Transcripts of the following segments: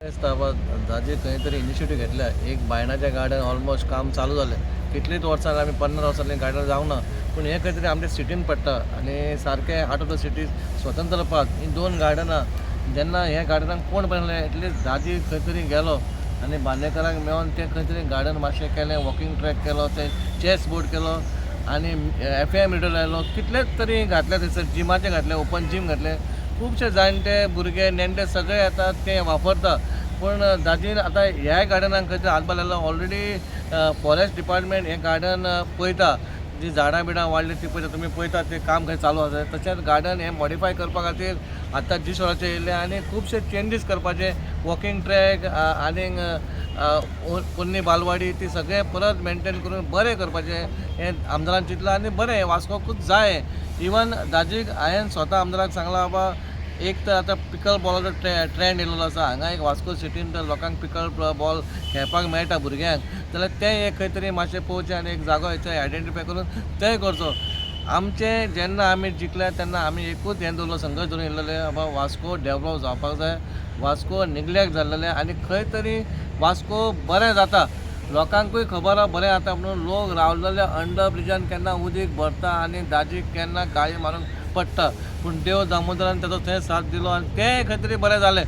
जाजे खंय तरी इनिशिएटीव घेतल्या. एक बायणाच्या गार्डन ऑलमोस्ट काम चालू जालें. कितलींच वर्सां आमी 15 वर्सांनी गार्डन जावना, पूण हें खंय तरी आमच्या सिटीन पडटा आनी सारकें हार्ट ऑफ द सिटी स्वतंत्र पार्क ही 2 गार्डनां. जेन्ना हे गार्डनाक कोण बांदलें एटलीस्ट दाजी खंय तरी गेलो आनी बांदेकारांक मेळोन तें खंय तरी गार्डन मातशें केलें, वॉकिंग ट्रॅक केलो, ते चॅस बोर्ड केलो आनी FM रिडर लायलो. कितलेच तरी घातले थंयसर, जिमाचें घातलें, ओपन जीम घातलें. खुबशे जाणटे भुरगे नेणटे सगळे येतात, ते वापरता. पूण दाजीन आतां ह्याय गार्डनाक खंय तरी हातभार लायलो. ऑलरेडी फॉरेस्ट डिपार्टमेंट हें गार्डन पळयता, जी झाडां बिडां वाडली ती पळयता. तुमी पळयता तें काम खंय चालू आसा. तशेंच गार्डन हें मॉडिफाय करपा खातीर आतां जी येयले आनी खुबशे चेंजीस करपाचे. वॉकिंग ट्रॅक आनीक पोन्नी बालवाडी ती सगळें परत मेंटेन करून बरें करपाचें हें आमदारान चिंतलां आनी बरें हें वास्कोकूच जाय. इवन दाजीक हांवें स्वता आमदाराक सांगलां बाबा, एक तर आतां पिकल बॉलाचो ट्रेंड येयल्लो आसा. हांगा एक वास्को सिटीन तर लोकांक पिकल बॉल खेळपाक मेळटा भुरग्यांक, जाल्यार तें एक खंय तरी मातशें पळोवचें आनी एक जागो हेचो आयडेंटिफाय करून तें करचो. आमचें जेन्ना आमी जिखले तेन्ना आमी एकूच हें दवरलो, संघर्श धरून येयल्लेले बाबा वास्को डेवलप जावपाक जाय. वास्को निग्लेक्ट जाल्लेलें आनी खंय तरी वास्को बरें जाता. लोकांकूय खबर आहा बरें जाता म्हणून. लोक रावलेले अंडर ब्रिजान केन्ना उदीक भरता आनी दाजीक केन्ना गाळी मारून पडटा. पूण देव दामोदरान ताचो थंय साथ दिलो आनी तें खंय तरी बरें जालें.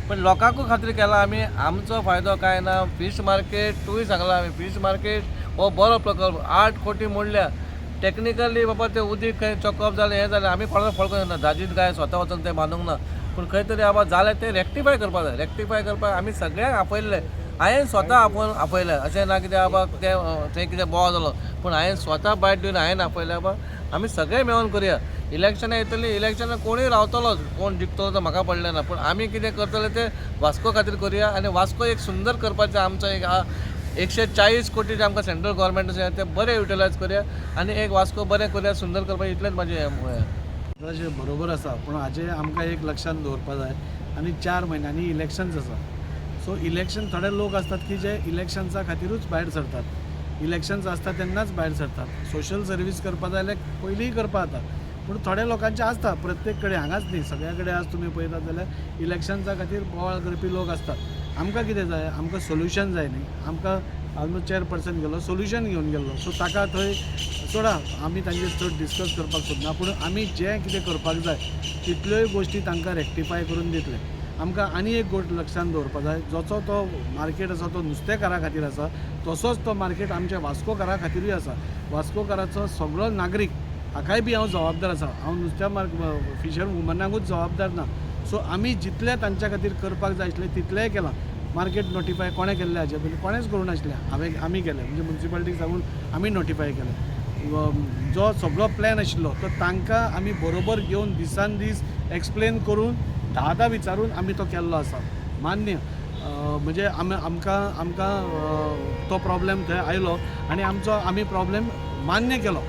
पण लोकांकूय खातीर केलां आमी. आमचो फायदो कांय ना. फीश मार्केट तूंय सांगलां आमी, फीश मार्केट हो बरो प्रकल्प. 8 कोटी मोडल्या. टॅक्निकली बाबा तें उदीक खंय चॉकअप जालें, हें जालें, आमी कोणाक फळको ना. दाजीत काय स्वता वचून तें बांदूंक ना. पूण खंय तरी बाबा जालें तें रेक्टिफाय करपाक जाय. रेक्टिफाय करपाक आमी सगळ्यांक आपयल्लें. हांवें स्वता आपयलें. अशें ना कितें बाबा तें थंय कितें बोवाळ जालो, पूण हांवें स्वता बायट दिवन हांवें आपयलें बाबा आमी सगळे मेळोन करया. इलेक्शनां येतलीं, इलेक्शनां कोणूय रावतलोच, कोण जिखतलो तो म्हाका पडलें ना. पूण आमी कितें करतले तें वास्को खातीर करया आनी वास्को एक सुंदर करपाचें आमचो एक 140 कोटीचें आमकां सेंट्रल गव्हर्मेंट आसा तें बरें युटिलायज करया आनी एक वास्को बरें करया, सुंदर करपाचें. इतलेंच म्हाजें तशें बरोबर आसा, पूण हाजें आमकां एक लक्षांत दवरपा जाय आनी 4 म्हयन्यांनी इलेक्शन्स आसा. सो इलेक्शन थोडे लोक असतात की जे इलेक्शन्सा खातीरूच भायर सरतात. इलेक्शन्स आसता तेन्नाच भायर सरतात. सोशल सर्वीस करपा जाय जाल्यार पयलींय करपा जाता, पूण थोड्या लोकांचें आसता. प्रत्येक कडेन हांगाच न्ही, सगळ्या कडेन आज तुमी पळयतात जाल्यार इलेक्शन्सा खातीर बोवाळ करपी लोक आसतात. आमकां कितें जाय, आमकां सोल्युशन जाय न्ही. आमकां ऑलमोस्ट चेअरपर्सन गेलो, सोल्युशन घेवन गेल्लो. सो ताका थंय सोडा, आमी तांचेर चड डिस्कस करपाक सोदना, पूण आमी जें कितें करपाक जाय तितल्योय गोश्टी तांकां रेक्टिफाय करून दितले. आमकां आनी एक गोश्ट लक्षांत दवरपा जाय, जसो तो मार्केट आसा तो नुस्तेकारा खातीर आसा, तसोच तो मार्केट आमच्या वास्कोकारा खातीरूय आसा. वास्कोकाराचो सगळो नागरीक हाकाय बी हांव जबाबदार आसा. हांव नुस्त्या फिशर वुमनाकूच जबाबदार ना. सो आमी जितलें तांच्या खातीर करपाक जाय आसलें तितलेंय केलां. मार्केट नोटिफाय कोणें केल्लें हाजे पयलीं कोणेंच करूं नाशिल्लें. आमी केलें, म्हणजे म्युन्सिपालिटीक सांगून आमी नोटिफाय केलें. जो सगळो प्लॅन आशिल्लो तो तांकां आमी बरोबर घेवन दिसान दीस एक्सप्लेन करून 10 विचारून आमी तो केल्लो आसा. मान्य, म्हणजे आमकां तो प्रॉब्लेम थंय आयलो आनी आमी प्रॉब्लेम मान्य केलो.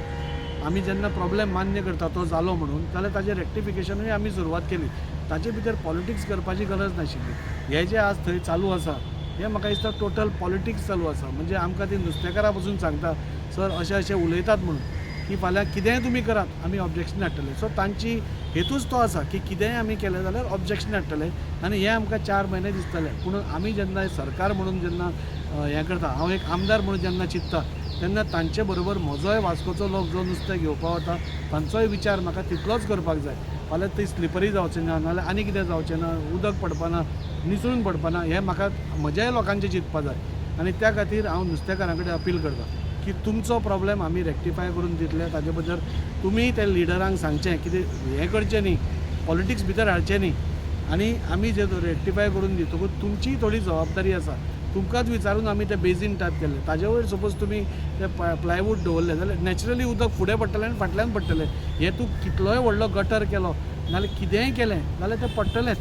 आमी जेन्ना प्रॉब्लेम मान्य करता तो जालो म्हणून, जाल्यार ताजें रेक्टिफिकेशनूय आमी सुरवात केली. ताचे भितर पॉलिटिक्स करपाची गरज नाशिल्ली. हें जें आज थंय चालू आसा हें म्हाका दिसता टोटल पॉलिटिक्स चालू आसा. म्हणजे आमकां ती नुस्तेकारा पसून सांगता सर अशें उलयतात म्हणून की फाल्यां कितेंय तुमी करात आमी ऑब्जेक्शन हाडटले. सो तांची हेतूच तो आसा की कितेंय आमी केलें जाल्यार ऑब्जेक्शन हाडटले आनी हें आमकां 4 म्हयने दिसतले. पूण आमी जेन्ना सरकार म्हणून जेन्ना हें करता, हांव एक आमदार म्हणून जेन्ना चिंतता तेन्ना तांचे बरोबर म्हजोय वास्कोचो लोक जो नुस्तें घेवपा वता तांचोय विचार म्हाका तितलोच करपाक जाय. फाल्यां ती स्लिपरी जावचें ना, नाल्यार आनी कितें जावचें ना, उदक पडपाना, निसरून पडपाना, हें म्हाका म्हज्याय लोकांचें चिंतपा जाय. आनी त्या खातीर हांव नुस्तेकारां कडेन अपील करतां की तुमचो प्रॉब्लेम आमी रेक्टिफाय करून दितले. ताजे बद्दल तुमी त्या लिडरांक सांगचें, कितें हें करचें न्ही, पॉलिटिक्स भितर हाडचें न्ही. आनी आमी जे रेक्टिफाय करून दितकूच तुमची थोडी जबाबदारी आसा. तुमकांच विचारून आमी ते बेजीन टायप केल्ले. ताजे वयर सपोज तुमी ते प्लायवूड दवरले जाल्यार नॅचरली उदक फुडें पडटलें आनी फाटल्यान पडटलें. हें तूं कितलोय व्हडलो गटर केलो नाल्यार कितेंय केलें जाल्यार तें पडटलेंच.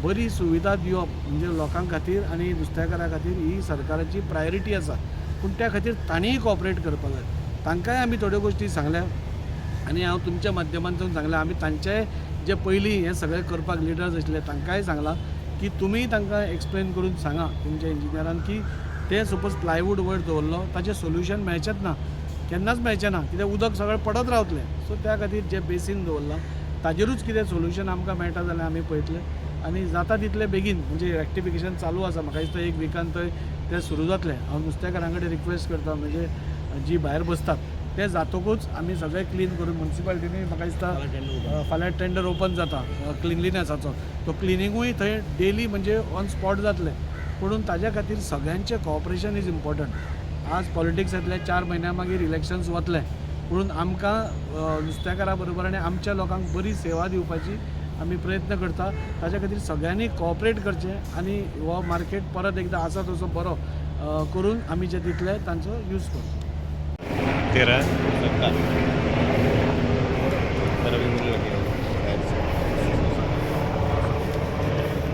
बरी सुविधा दिवप म्हणजे लोकां खातीर आनी नुस्तेकारा खातीर ही सरकाराची प्रायोरिटी आसा. पूण त्या खातीर तांणीय कॉपरेट करपाक जाय. तांकांय आमी थोड्यो गोश्टी सांगल्या आनी हांव तुमच्या माध्यमांतून सांगलें. आमी तांचे जे पयलीं हें सगळें करपाक लिडर्स आशिल्ले तांकांय सांगलां की तुमी तांकां एक्सप्लेन करून सांगा तुमच्या इंजिनियरान की ते सपोज प्लायवूड वयर दवरलो ताचें सोल्युशन मेळचेंच ना, केन्नाच मेळचें ना, कित्याक उदक सगळें पडत रावतलें. सो त्या खातीर जे बेसीन दवरला ताजेरूच कितें सोल्युशन आमकां मेळटा जाल्यार आमी पळयतले. आनी जाता तितले बेगीन म्हणजे रेक्टिफिकेशन चालू आसा. म्हाका दिसता एक विकान थंय ते सुरू जातले. हांव नुस्तेकारां कडेन रिक्वेस्ट करता म्हणजे जी भायर बसतात ते जातकूच आमी सगळें क्लीन करून म्युन्सिपालिटीनी म्हाका दिसता फाल्यां टेंडर ओपन जाता क्लिनलिनेसाचो. तो क्लिनिंगूय थंय डेली म्हणजे ऑन स्पॉट जातलें. पुणून ताज्या खातीर सगळ्यांचें कॉपरेशन इज इम्पॉर्टंट. आज पॉलिटिक्सांतले 4 म्हयन्या मागीर इलेक्शन्स वतले. पुणून आमकां नुस्तेकारां बरोबर आनी आमच्या लोकांक बरी सेवा दिवपाची आमी प्रयत्न करता. ताज्या खातीर सगळ्यांनी कॉपरेट करचें आनी हो मार्केट परत एकदां आसा तसो बरो करून आमी जे दितले तांचो यूज करचो.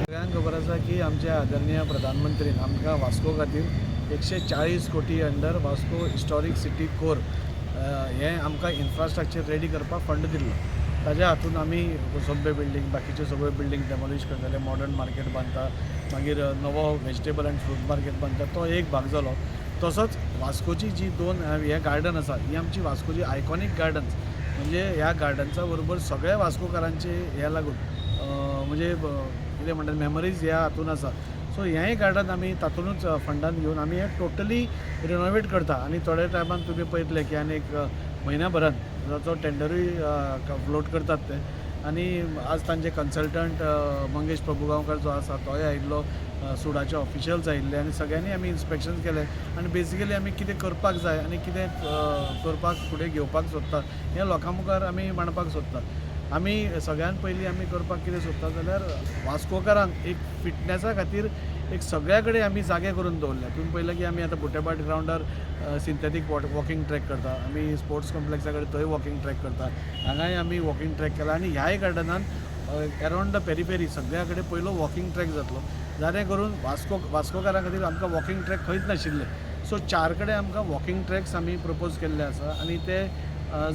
सगळ्यांक खबर आसा की आमच्या आदरणीय प्रधानमंत्रीन आमकां वास्को खातीर 140 कोटी under Vasco historic city core हें आमकां इन्फ्रास्ट्रक्चर रेडी करपाक फंड दिल्लो. ताज्या हातून आमी सभ्य बिल्डींग बाकीच्यो सगळ्यो बिल्डींग डेमोलिश करतले, मॉडर्न मार्केट बांदता, मागीर नवो व्हेजिटेबल आनी फ्रूट मार्केट बांदता, तो एक भाग जालो. तसोच वास्कोची जी 2 हे गार्डन आसा ही आमची वास्कोची आयकॉनीक गार्डन्स. म्हणजे ह्या गार्डन्सा बरोबर सगळ्या वास्कोकारांचे हे लागून म्हणजे कितें म्हणटात मेमरीज ह्या हातून आसा. सो हेंय गार्डन आमी तातूंतूच फंडान घेवन आमी हे टोटली रिनोवेट करता. आनी थोड्या टायमान तुमी पळयतले की आनी एक म्हयन्याभरान ताचो टेंडरूय फ्लोट करतात ते. आनी आज तांचे कन्सल्टंट मंगेश प्रभुगांवकार जो आसा तोय आयिल्लो, सुडाचे ऑफिशियल्स आयिल्ले आनी सगळ्यांनी आमी इन्स्पेक्शन केलें. आनी बेसिकली आमी कितें करपाक जाय आनी कितें करपाक फुडें घेवपाक सोदतात हें लोकां मुखार आमी मांडपाक सोदतात. आमी सगळ्यान पयलीं आमी करपाक कितें सोदतात जाल्यार वास्कोकारांक एक फिटनेसा खातीर एक सगळ्या कडेन आमी जागे करून दवरल्या. तुमी पळयलें की आमी आतां बुटेबाट ग्रावंडार सिंथेथीक वॉकिंग ट्रॅक करता, आमी स्पोर्ट्स कॉम्प्लेक्सा कडेन थंय वॉकिंग ट्रॅक करता, हांगाय आमी वॉकिंग ट्रॅक केला. आनी ह्याय गार्डनान एरावंड द पेरी सगळ्या कडेन पयलो वॉकिंग ट्रॅक जातलो. जाणें करून वास्कोकारां खातीर आमकां वॉकिंग ट्रॅक खंयच नाशिल्ले. सो 4 कडेन आमकां वॉकिंग ट्रॅक्स आमी प्रपोज केल्ले आसा आनी ते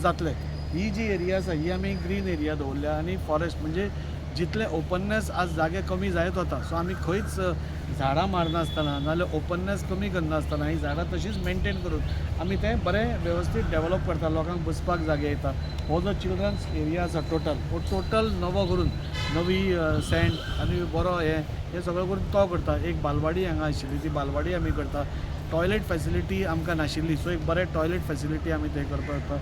जातले. ही जी एरिया आसा ही आमी ग्रीन एरिया दवरल्या आनी फॉरेस्ट म्हणजे जितले ओपननेस आज जागे कमी जायत वता. सो आमी खंयच झाडां मारनासतना नाजाल्यार ओपननेस कमी करनासतना ही झाडां तशीच मेनटेन करून आमी तें बरें वेवस्थीत डेवलप करता. लोकांक बसपाक जागे येता. हो जो चिल्ड्रन्स एरिया आसा टोटल नवो करून नवी सँड आनी बरो हे सगळें करून तो करता. एक बालवाडी हांगा आशिल्ली ती बालवाडी आमी करता. टॉयलेट फॅसिलिटी आमकां नाशिल्ली सो एक बरें टॉयलेट फॅसिलिटी आमी थंय करपाक जाता.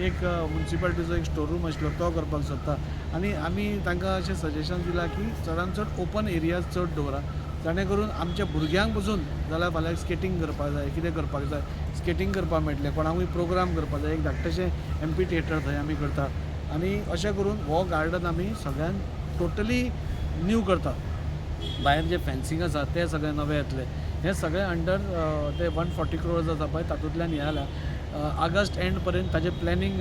एक म्युन्सिपालिटीचो एक स्टोर रूम आशिल्लो तो करपाक सोदता. आनी आमी तांकां अशें सजेशन दिलां की चडांत चड ओपन एरियाज चड दवरा जाणें करून आमच्या भुरग्यांक पसून जाल्यार फाल्यां स्केटींग करपाक जाय, कितें करपाक जाय, स्केटींग करपाक मेळटलें, कोणाकूय प्रोग्राम करपाक जाय, एक धाकटेशें एम्पी थिएटर थंय आमी करता. आनी अशें करून हो गार्डन आमी सगळ्यान टोटली न्यू करता. भायर जे फेन्सिंग आसा ते सगळें नवें येतलें. हें सगळें अंडर ते 140 crores आसा पळय तातूंतल्यान हें जाल्या. ऑगस्ट एंड पर्यंत ताजें प्लॅनिंग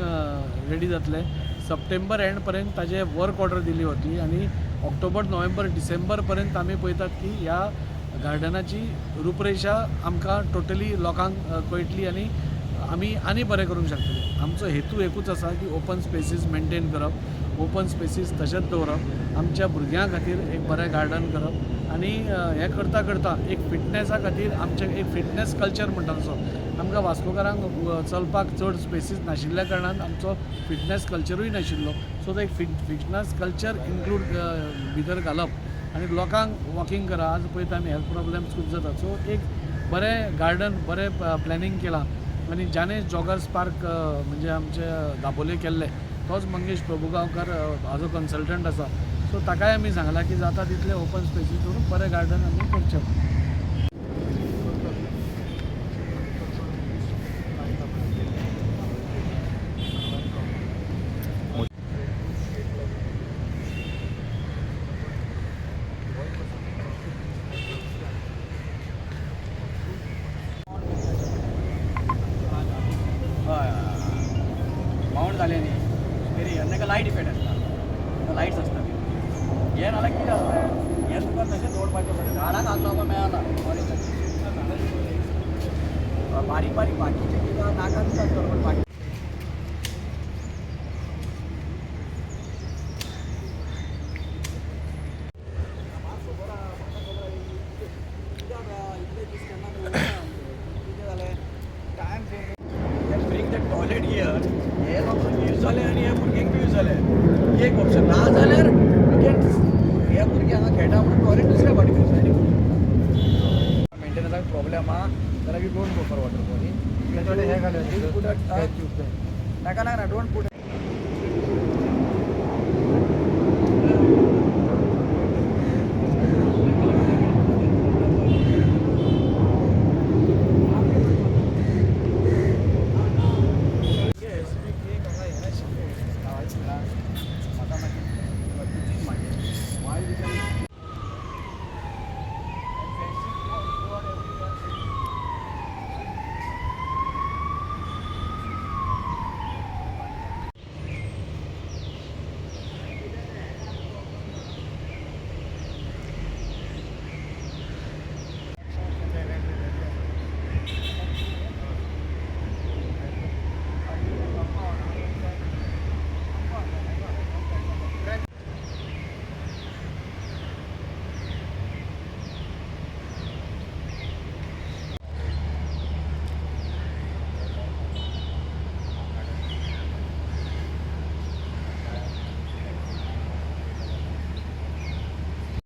रेडी जातलें. सप्टेंबर एंड पर्यंत ताजें वर्क ऑर्डर दिली वतली आनी ऑक्टोबर, नोव्हेंबर, डिसेंबर पर्यंत आमी पळयतात की ह्या गार्डनाची रूपरेषा आमकां टोटली लोकांक कळटली आनी आमी आनी बरें करूंक शकतले. आमचो हेतू एकूच आसा की ओपन स्पेसीस मेनटेन करप, ओपन स्पेसीस तशेंच दवरप, आमच्या भुरग्यां खातीर एक बरें गार्डन करप आनी हें करता करता एक फिटनेसा खातीर आमचें एक फिटनेस कल्चर म्हणटा तसो आमकां वास्कोकारांक चलपाक चड स्पेसीस नाशिल्ल्या कारणान आमचो फिटनेस कल्चरूय नाशिल्लो. सो तो एक फिटनेस कल्चर इन्क्लूड भितर घालप आनी लोकांक वॉकिंग करा. आज पळयता आमी हेल्थ प्रॉब्लेम्स खूब जाता. सो एक बरें गार्डन बरें प्लॅनिंग केलां आनी जानेस जॉगर्स पार्क म्हणजे आमचे दाबोले केल्ले तोच मंगेश प्रभुगांवकार हाजो कन्सल्टंट आसा. सो ताकाय आमी सांगलां की जाता तितले ओपन स्पेसीस करून बरें गार्डन आमी करचें. माउंट जालें न्ही तरी तेका लायट इफेक्ट आसता. लायट्स आसता हें नाल्यार कितें आसता हें तुका तशें दवरपाचें पडटा. झाडां घालपाक मेळना बारीक बारीक बाकीचें कितें नाका दितात बरोबर बाकी टॉयलेट गियर हे लोकांक यूज जालें आनी हे भुरग्यांक यूज जालें. एक ऑप्शन ना जाल्यार वी कॅन हे भुरग्यांक की हांगा खेळटा म्हणून टॉयलेट दुसऱ्या फाटी सायडीक मेंटेनन्साक प्रॉब्लेम आहा जाल्यार we don't go for water body नाका नाका डोंट पुट